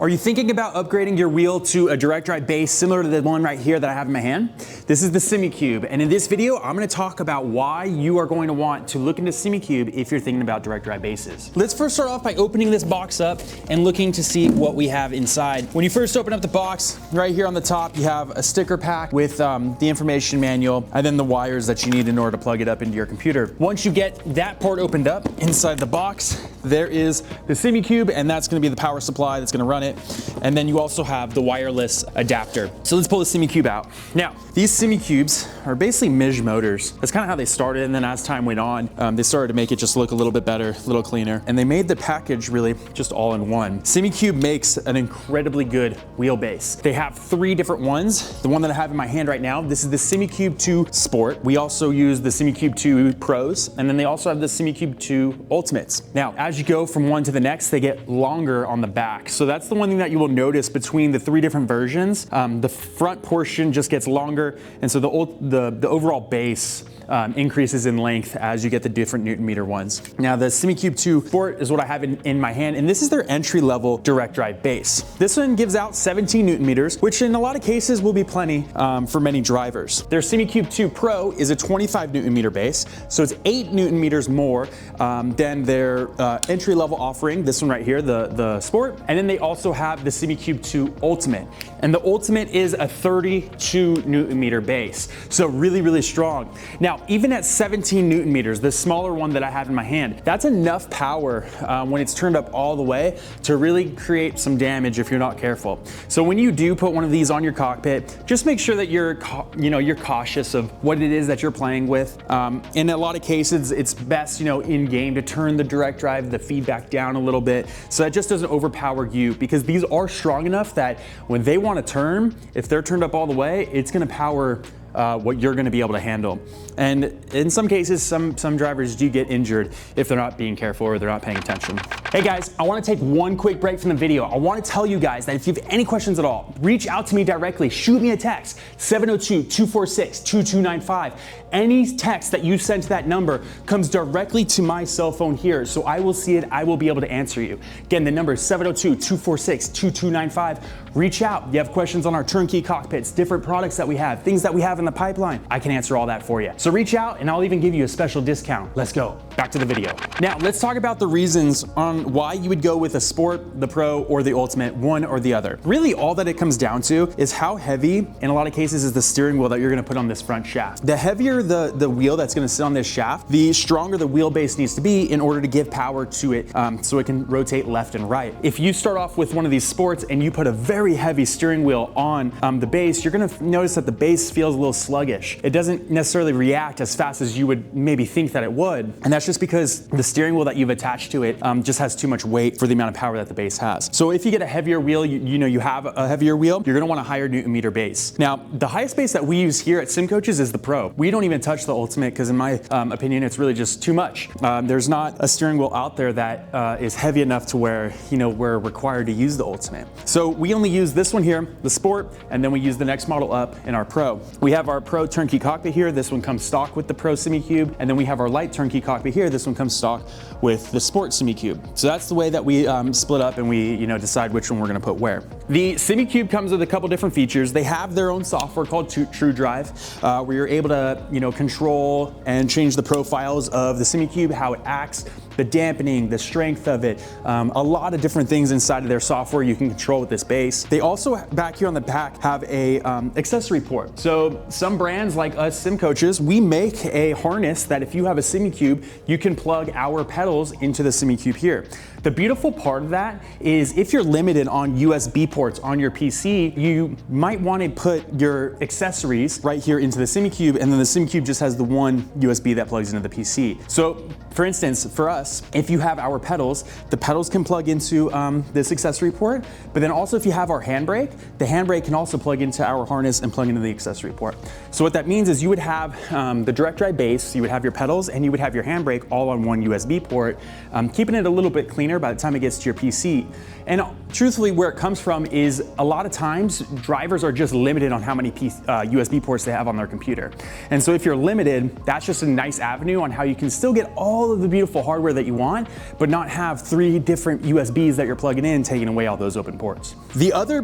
Are you thinking about upgrading your wheel to a direct drive base similar to the one right here that I have in my hand? This is the Simucube, and in this video, I'm gonna talk about why you are going to want to look into Simucube if you're thinking about direct drive bases. Let's first start off by opening this box up and looking to see what we have inside. When you first open up the box, right here on the top, you have a sticker pack with the information manual and then the wires that you need in order to plug it up into your computer. Once you get that part opened up, inside the box, there is the Simucube, and that's gonna be the power supply that's gonna run it. And then you also have the wireless adapter. So let's pull the Simucube out. Now, these Simucubes are basically MIJ motors. That's kind of how they started, and then as time went on, they started to make it just look a little bit better, a little cleaner. And they made the package really just all in one. Simucube makes an incredibly good wheelbase. They have 3 different ones. The one that I have in my hand right now, this is the Simucube 2 Sport. We also use the Simucube 2 Pros, and then they also have the Simucube 2 Ultimates. Now, as you go from one to the next, they get longer on the back. So that's the one thing that you will notice between the 3 different versions. The front portion just gets longer, and so the overall base increases in length as you get the different Newton meter ones. Now the Simucube 2 Sport is what I have in my hand, and this is their entry level direct drive base. This one gives out 17 Newton meters, which in a lot of cases will be plenty for many drivers. Their Simucube 2 Pro is a 25 Newton meter base, so it's 8 Newton meters more than their entry level offering, this one right here, the Sport. And then they also have the Simucube 2 Ultimate, and the Ultimate is a 32 Newton meter base, so really, really strong. Now, even at 17 Newton meters, the smaller one that I have in my hand, that's enough power when it's turned up all the way to really create some damage if you're not careful. So when you do put one of these on your cockpit, just make sure that you're cautious of what it is that you're playing with. In a lot of cases, it's best, in game to turn the direct drive, the feedback down a little bit, so that just doesn't overpower you, because these are strong enough that when they want to turn, if they're turned up all the way, it's going to power what you're going to be able to handle. And in some cases, some drivers do get injured if they're not being careful or they're not paying attention. Hey guys, I want to take one quick break from the video. I want to tell you guys that if you have any questions at all, reach out to me directly. Shoot me a text, 702-246-2295. Any text that you send to that number comes directly to my cell phone here, so I will see it, I will be able to answer you. Again, the number is 702-246-2295. Reach out. You have questions on our turnkey cockpits, different products that we have, things that we have in the pipeline. I can answer all that for you. So reach out and I'll even give you a special discount. Let's go. Back to the video. Now, let's talk about the reasons on why you would go with a Sport, the Pro, or the Ultimate, one or the other. Really, all that it comes down to is how heavy, in a lot of cases, is the steering wheel that you're gonna put on this front shaft. The heavier the wheel that's gonna sit on this shaft, the stronger the wheelbase needs to be in order to give power to it so it can rotate left and right. If you start off with one of these Sports and you put a very heavy steering wheel on the base, you're gonna notice that the base feels a little sluggish. It doesn't necessarily react as fast as you would maybe think that it would, and that's just because the steering wheel that you've attached to it just has too much weight for the amount of power that the base has. So if you get a heavier wheel, you have a heavier wheel, you're gonna want a higher Newton meter base. Now, the highest base that we use here at SimCoaches is the Pro. We don't even touch the Ultimate because in my opinion, it's really just too much. There's not a steering wheel out there that is heavy enough to where we're required to use the Ultimate. So we only use this one here, the Sport, and then we use the next model up in our Pro. We have our Pro turnkey cockpit here. This one comes stock with the Pro Simucube, and then we have our light turnkey cockpit here. This one comes stock with the Sport Simucube. So that's the way that we split up and we decide which one we're gonna put where. The Simucube comes with a couple different features. They have their own software called True Drive, where you're able to control and change the profiles of the Simucube, how it acts, the dampening, the strength of it, a lot of different things inside of their software you can control with this base. They also, back here on the back, have a accessory port. So some brands like us SimCoaches, we make a harness that if you have a Simucube, you can plug our pedals into the Simucube here. The beautiful part of that is if you're limited on USB ports on your PC, you might want to put your accessories right here into the Simucube, and then the Simucube just has the one USB that plugs into the PC. So for instance, for us, if you have our pedals, the pedals can plug into this accessory port, but then also if you have our handbrake, the handbrake can also plug into our harness and plug into the accessory port. So what that means is you would have the direct drive base, you would have your pedals, and you would have your handbrake all on one USB port, keeping it a little bit cleaner by the time it gets to your PC. And truthfully, where it comes from is a lot of times drivers are just limited on how many USB ports they have on their computer. And so if you're limited, that's just a nice avenue on how you can still get all of the beautiful hardware that you want, but not have 3 different USBs that you're plugging in, taking away all those open ports. The other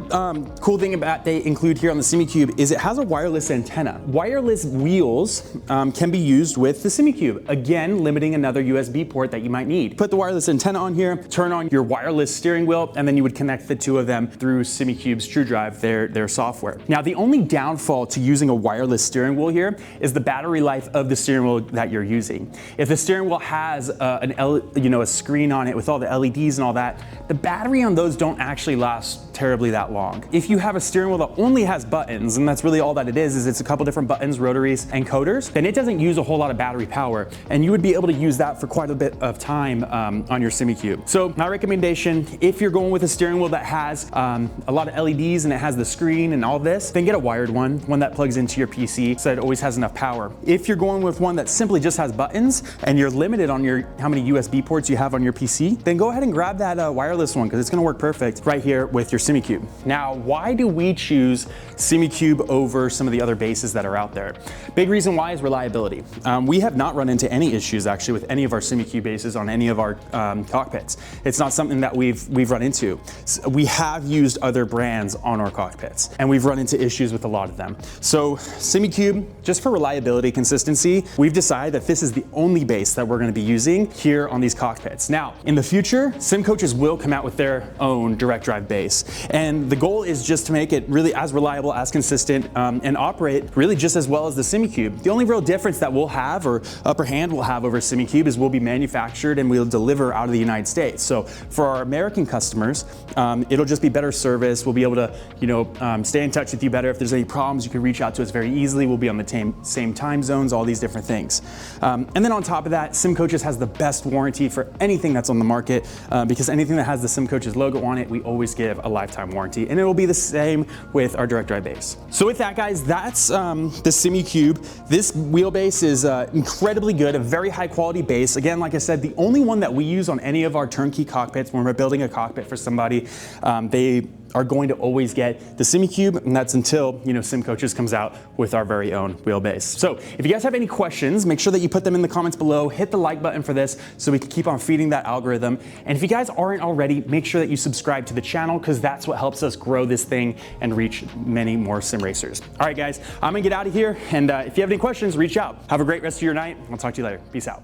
cool thing about they include here on the Simucube is it has a wireless antenna. Wireless wheels can be used with the Simucube. Again, limiting another USB port that you might need. Put the wireless antenna on here, turn on your wireless steering wheel, and then you would connect the 2 of them through Simucube's TrueDrive, their software. Now, the only downfall to using a wireless steering wheel here is the battery life of the steering wheel that you're using. If the steering wheel has a screen on it with all the LEDs and all that, the battery on those don't actually last terribly that long. If you have a steering wheel that only has buttons, and that's really all that it is it's a couple different buttons, rotaries, and coders, then it doesn't use a whole lot of battery power, and you would be able to use that for quite a bit of time on your Simucube. So my recommendation, if you're going with a steering wheel that has a lot of LEDs and it has the screen and all this, then get a wired one that plugs into your PC so that it always has enough power. If you're going with one that simply just has buttons and you're limited on how many USB ports you have on your PC, then go ahead and grab that wireless one because it's going to work perfect right here with your Simucube. Now, why do we choose Simucube over some of the other bases that are out there? Big reason why is reliability. We have not run into any issues actually with any of our Simucube bases on any of our cockpits. It's not something that we've run into. We have used other brands on our cockpits and we've run into issues with a lot of them. So Simucube, just for reliability, consistency, we've decided that this is the only base that we're going to be using here on these cockpits. Now, in the future, SimCoaches will come out with their own direct drive base. And the goal is just to make it really as reliable, as consistent, and operate really just as well as the Simucube. The only real difference that we'll have, or upper hand we'll have over Simucube, is we'll be manufactured and we'll deliver out of the United States. So for our American customers, it'll just be better service. We'll be able to, stay in touch with you better. If there's any problems, you can reach out to us very easily. We'll be on the same time zones, all these different things. And then on top of that, SimCoaches has the best warranty for anything that's on the market, because anything that has the SimCoaches logo on it, we always give a lifetime warranty, and it will be the same with our direct drive base. So with that, guys, that's the Simucube. This wheelbase is incredibly good, a very high quality base. Again, like I said, the only one that we use on any of our turnkey cockpits when we're building a cockpit for somebody, they are going to always get the Simucube, and that's until SimCoaches comes out with our very own wheelbase. So if you guys have any questions, make sure that you put them in the comments below. Hit the like button for this so we can keep on feeding that algorithm. And if you guys aren't already, make sure that you subscribe to the channel because that's what helps us grow this thing and reach many more sim racers. All right, guys, I'm gonna get out of here, and if you have any questions, reach out. Have a great rest of your night. I'll talk to you later. Peace out.